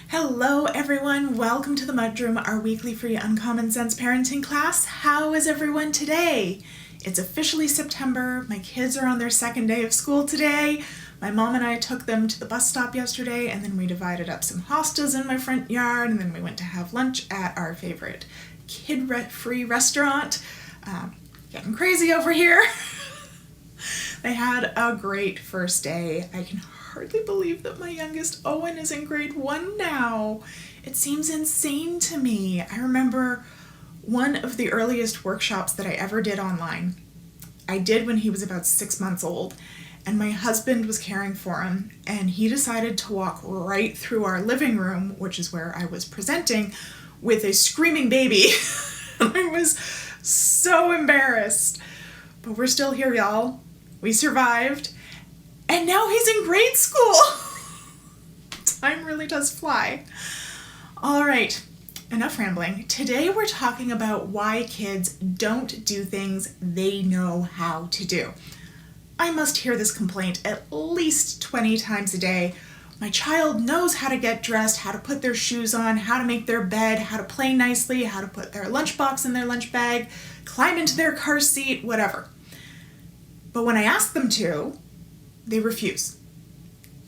Hello everyone, welcome to the MudRoom, our weekly free Uncommon Sense parenting class. How is everyone today? It's officially September, my kids are on their second day of school today. My mom and I took them to the bus stop yesterday, and then we divided up some hostas in my front yard, and then we went to have lunch at our favorite kid-free restaurant. Getting crazy over here. They had a great first day. I can hardly believe that my youngest Owen is in grade 1 now. It seems insane to me. I remember one of the earliest workshops that I ever did online. I did when he was about 6 months old, and my husband was caring for him, and he decided to walk right through our living room, which is where I was presenting, with a screaming baby. I was so embarrassed. But we're still here, y'all. We survived. And now he's in grade school. Time really does fly. All right, enough rambling. Today we're talking about why kids don't do things they know how to do. I must hear this complaint at least 20 times a day. My child knows how to get dressed, how to put their shoes on, how to make their bed, how to play nicely, how to put their lunchbox in their lunch bag, climb into their car seat, whatever. But when I ask them to, they refuse.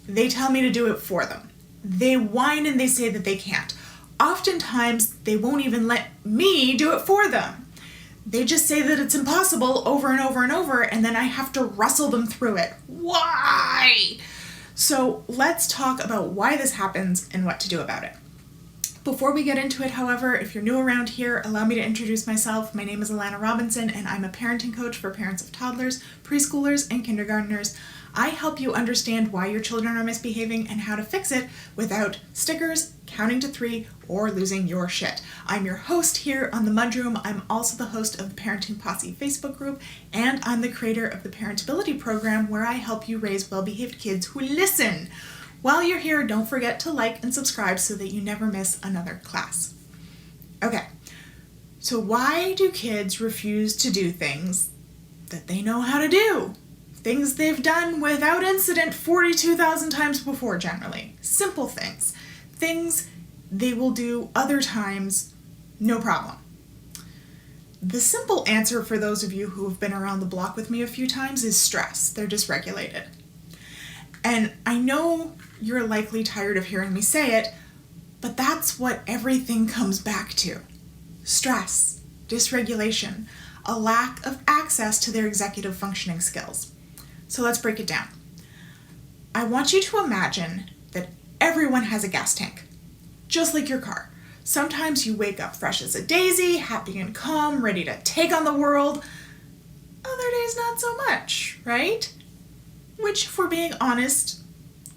They tell me to do it for them. They whine and they say that they can't. Oftentimes, they won't even let me do it for them. They just say that it's impossible over and over and over, and then I have to wrestle them through it. Why? So let's talk about why this happens and what to do about it. Before we get into it, however, if you're new around here, allow me to introduce myself. My name is Allana Robinson, and I'm a parenting coach for parents of toddlers, preschoolers, and kindergartners. I help you understand why your children are misbehaving and how to fix it without stickers, counting to 3, or losing your shit. I'm your host here on the MudRoom. I'm also the host of the Parenting Posse Facebook group, and I'm the creator of the Parentability program, where I help you raise well-behaved kids who listen. While you're here, don't forget to like and subscribe so that you never miss another class. Okay, so why do kids refuse to do things that they know how to do? Things they've done without incident 42,000 times before, generally. Simple things. Things they will do other times, no problem. The simple answer for those of you who have been around the block with me a few times is stress. They're dysregulated. And I know you're likely tired of hearing me say it, but that's what everything comes back to. Stress, dysregulation, a lack of access to their executive functioning skills. So let's break it down. I want you to imagine that everyone has a gas tank, just like your car. Sometimes you wake up fresh as a daisy, happy and calm, ready to take on the world. Other days, not so much, right? Which, if we're being honest,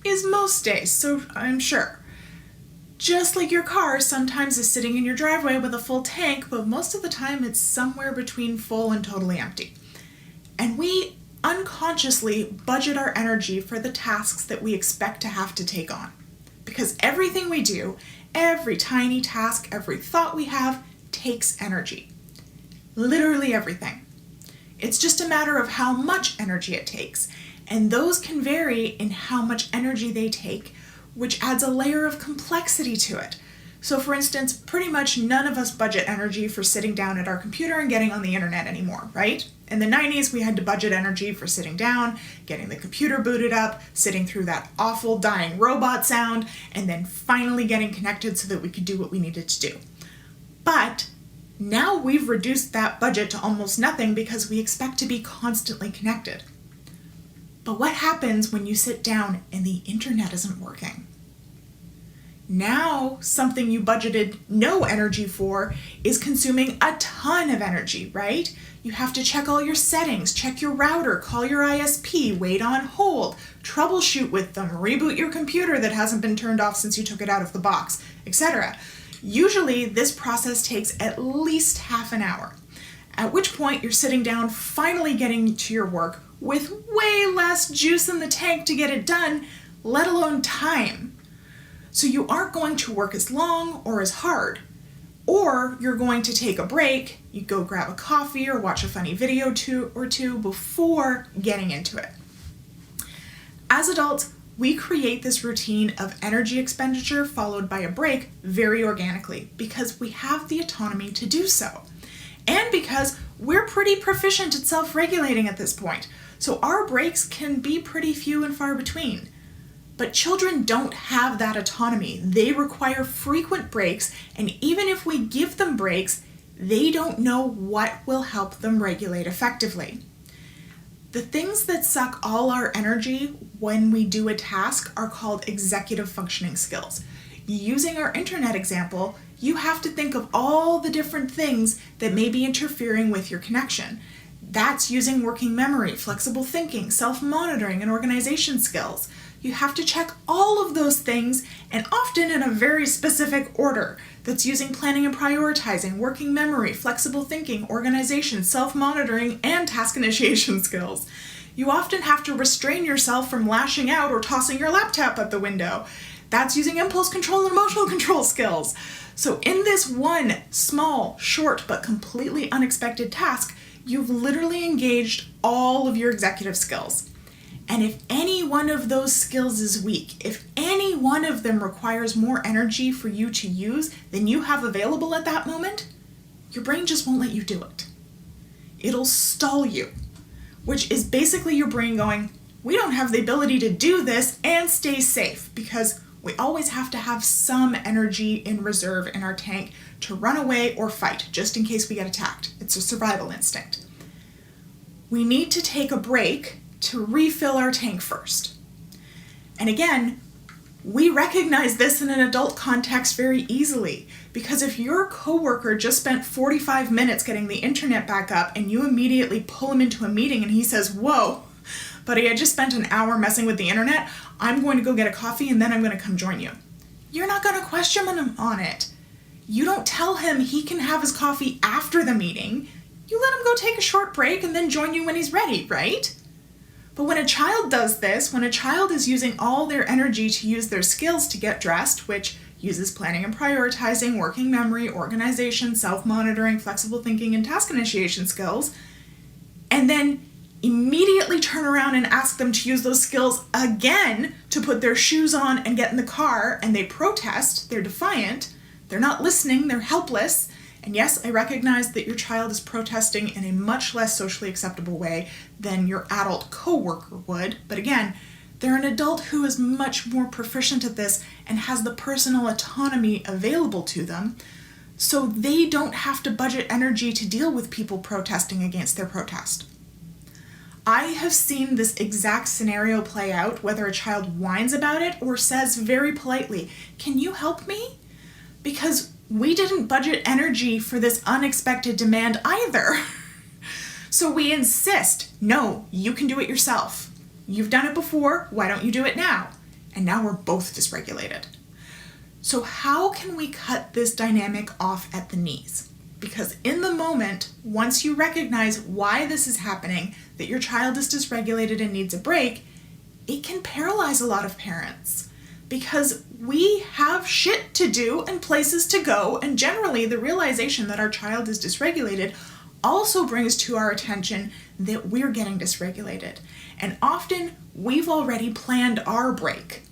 is most days, so I'm sure. Just like your car sometimes is sitting in your driveway with a full tank, but most of the time it's somewhere between full and totally empty. And we unconsciously budget our energy for the tasks that we expect to have to take on. Because everything we do, every tiny task, every thought we have, takes energy. Literally everything. It's just a matter of how much energy it takes. And those can vary in how much energy they take, which adds a layer of complexity to it. So for instance, pretty much none of us budget energy for sitting down at our computer and getting on the internet anymore, right? In the 90s, we had to budget energy for sitting down, getting the computer booted up, sitting through that awful dying robot sound, and then finally getting connected so that we could do what we needed to do. But now we've reduced that budget to almost nothing because we expect to be constantly connected. But what happens when you sit down and the internet isn't working? Now, something you budgeted no energy for is consuming a ton of energy, right? You have to check all your settings, check your router, call your ISP, wait on hold, troubleshoot with them, reboot your computer that hasn't been turned off since you took it out of the box, etc. Usually, this process takes at least half an hour, at which point you're sitting down, finally getting to your work with way less juice in the tank to get it done, let alone time. So you aren't going to work as long or as hard. Or you're going to take a break, you go grab a coffee or watch a funny video or two before getting into it. As adults, we create this routine of energy expenditure followed by a break very organically because we have the autonomy to do so. And because we're pretty proficient at self-regulating at this point, so our breaks can be pretty few and far between. But children don't have that autonomy. They require frequent breaks, and even if we give them breaks, they don't know what will help them regulate effectively. The things that suck all our energy when we do a task are called executive functioning skills. Using our internet example, you have to think of all the different things that may be interfering with your connection. That's using working memory, flexible thinking, self-monitoring, and organization skills. You have to check all of those things, and often in a very specific order. That's using planning and prioritizing, working memory, flexible thinking, organization, self-monitoring, and task initiation skills. You often have to restrain yourself from lashing out or tossing your laptop out the window. That's using impulse control and emotional control skills. So in this one small, short, but completely unexpected task, you've literally engaged all of your executive skills. And if any one of those skills is weak, if any one of them requires more energy for you to use than you have available at that moment, your brain just won't let you do it. It'll stall you, which is basically your brain going, we don't have the ability to do this and stay safe, because we always have to have some energy in reserve in our tank to run away or fight, just in case we get attacked. It's a survival instinct. We need to take a break to refill our tank first. And again, we recognize this in an adult context very easily, because if your coworker just spent 45 minutes getting the internet back up and you immediately pull him into a meeting and he says, whoa, buddy, I just spent an hour messing with the internet, I'm going to go get a coffee and then I'm going to come join you. You're not going to question him on it. You don't tell him he can have his coffee after the meeting. You let him go take a short break and then join you when he's ready, right? But when a child does this, when a child is using all their energy to use their skills to get dressed, which uses planning and prioritizing, working memory, organization, self-monitoring, flexible thinking, and task initiation skills, and then immediately turn around and ask them to use those skills again to put their shoes on and get in the car, and they protest, they're defiant, they're not listening, they're helpless. And yes, I recognize that your child is protesting in a much less socially acceptable way than your adult coworker would. But again, they're an adult who is much more proficient at this and has the personal autonomy available to them, so they don't have to budget energy to deal with people protesting against their protest. I have seen this exact scenario play out, whether a child whines about it or says very politely, "Can you help me?" Because we didn't budget energy for this unexpected demand either. So we insist, no, you can do it yourself. You've done it before, why don't you do it now? And now we're both dysregulated. So how can we cut this dynamic off at the knees? Because in the moment, once you recognize why this is happening, that your child is dysregulated and needs a break, it can paralyze a lot of parents. Because we have shit to do and places to go, and generally the realization that our child is dysregulated also brings to our attention that we're getting dysregulated. And often we've already planned our break.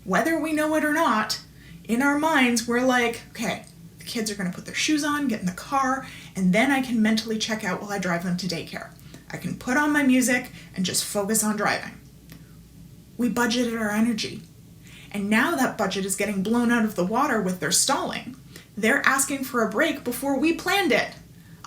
Whether we know it or not, in our minds we're like, okay, the kids are going to put their shoes on, get in the car, and then I can mentally check out while I drive them to daycare. I can put on my music and just focus on driving. We budgeted our energy. And now that budget is getting blown out of the water with their stalling. They're asking for a break before we planned it.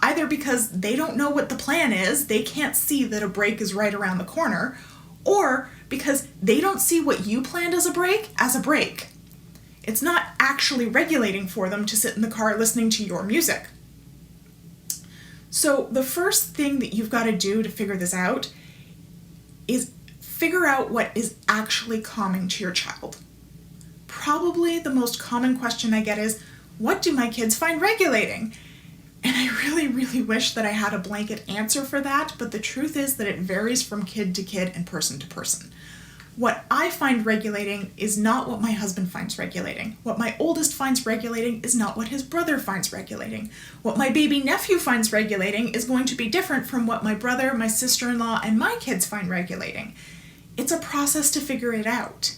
Either because they don't know what the plan is, they can't see that a break is right around the corner, or because they don't see what you planned as a break. It's not actually regulating for them to sit in the car listening to your music. So the first thing that you've got to do to figure this out is figure out what is actually calming to your child. Probably the most common question I get is, what do my kids find regulating? And I really, really wish that I had a blanket answer for that, but the truth is that it varies from kid to kid and person to person. What I find regulating is not what my husband finds regulating. What my oldest finds regulating is not what his brother finds regulating. What my baby nephew finds regulating is going to be different from what my brother, my sister-in-law, and my kids find regulating. It's a process to figure it out.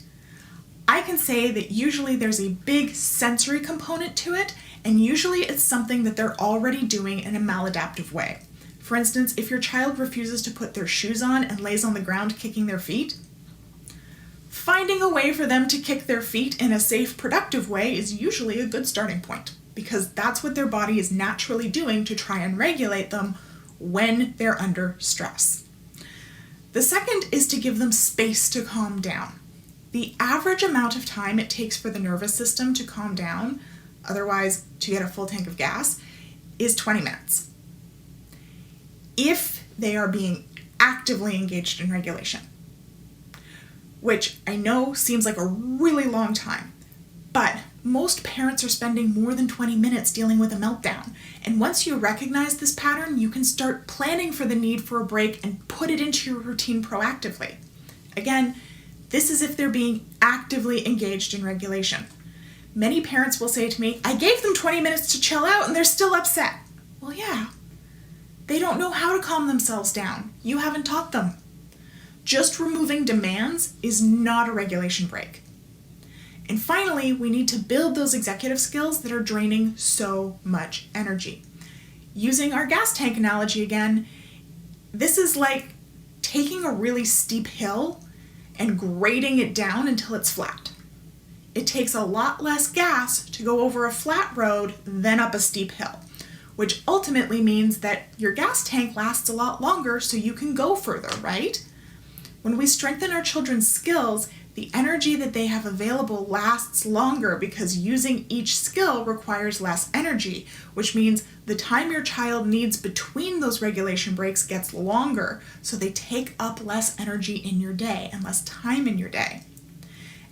I can say that usually there's a big sensory component to it, and usually it's something that they're already doing in a maladaptive way. For instance, if your child refuses to put their shoes on and lays on the ground kicking their feet, finding a way for them to kick their feet in a safe, productive way is usually a good starting point, because that's what their body is naturally doing to try and regulate them when they're under stress. The second is to give them space to calm down. The average amount of time it takes for the nervous system to calm down, otherwise to get a full tank of gas, is 20 minutes. If they are being actively engaged in regulation, which I know seems like a really long time, but most parents are spending more than 20 minutes dealing with a meltdown. And once you recognize this pattern, you can start planning for the need for a break and put it into your routine proactively. Again, this is if they're being actively engaged in regulation. Many parents will say to me, I gave them 20 minutes to chill out and they're still upset. Well, yeah. They don't know how to calm themselves down. You haven't taught them. Just removing demands is not a regulation break. And finally, we need to build those executive skills that are draining so much energy. Using our gas tank analogy again, this is like taking a really steep hill and grading it down until it's flat. It takes a lot less gas to go over a flat road than up a steep hill, which ultimately means that your gas tank lasts a lot longer so you can go further, right? When we strengthen our children's skills, the energy that they have available lasts longer because using each skill requires less energy, which means the time your child needs between those regulation breaks gets longer, so they take up less energy in your day and less time in your day.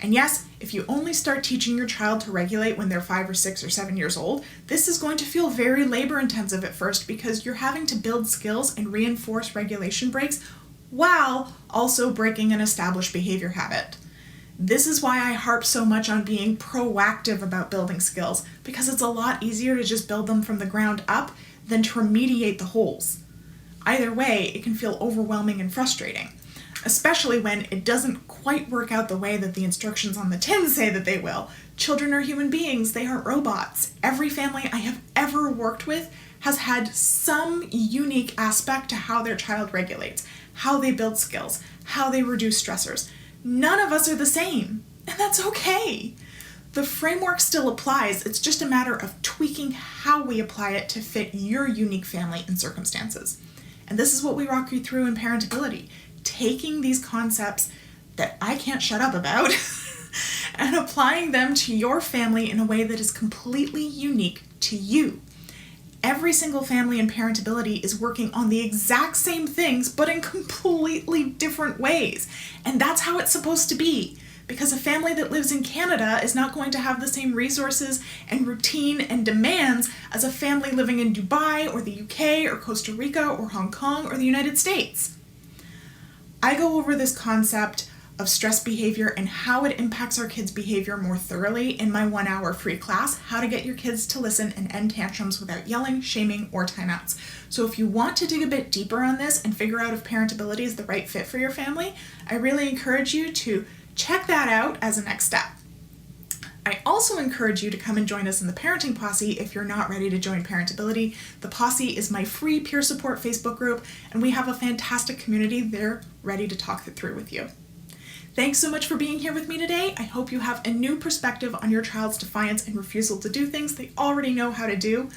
And yes, if you only start teaching your child to regulate when they're 5 or 6 or 7 years old, this is going to feel very labor intensive at first because you're having to build skills and reinforce regulation breaks while also breaking an established behavior habit. This is why I harp so much on being proactive about building skills, because it's a lot easier to just build them from the ground up than to remediate the holes. Either way, it can feel overwhelming and frustrating, especially when it doesn't quite work out the way that the instructions on the tin say that they will. Children are human beings, they aren't robots. Every family I have ever worked with has had some unique aspect to how their child regulates, how they build skills, how they reduce stressors. None of us are the same, and that's okay. The framework still applies, it's just a matter of tweaking how we apply it to fit your unique family and circumstances. And this is what we walk you through in Parentability, taking these concepts that I can't shut up about and applying them to your family in a way that is completely unique to you. Every single family in Parentability is working on the exact same things, but in completely different ways. And that's how it's supposed to be, because a family that lives in Canada is not going to have the same resources and routine and demands as a family living in Dubai or the UK or Costa Rica or Hong Kong or the United States. I go over this concept of stress behavior and how it impacts our kids' behavior more thoroughly in my 1-hour free class, How to Get Your Kids to Listen and End Tantrums Without Yelling, Shaming, or Timeouts. So if you want to dig a bit deeper on this and figure out if Parentability is the right fit for your family, I really encourage you to check that out as a next step. I also encourage you to come and join us in the Parenting Posse if you're not ready to join Parentability. The Posse is my free peer support Facebook group, and we have a fantastic community there ready to talk it through with you. Thanks so much for being here with me today. I hope you have a new perspective on your child's defiance and refusal to do things they already know how to do.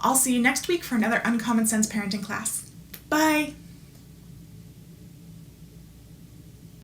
I'll see you next week for another Uncommon Sense parenting class. Bye!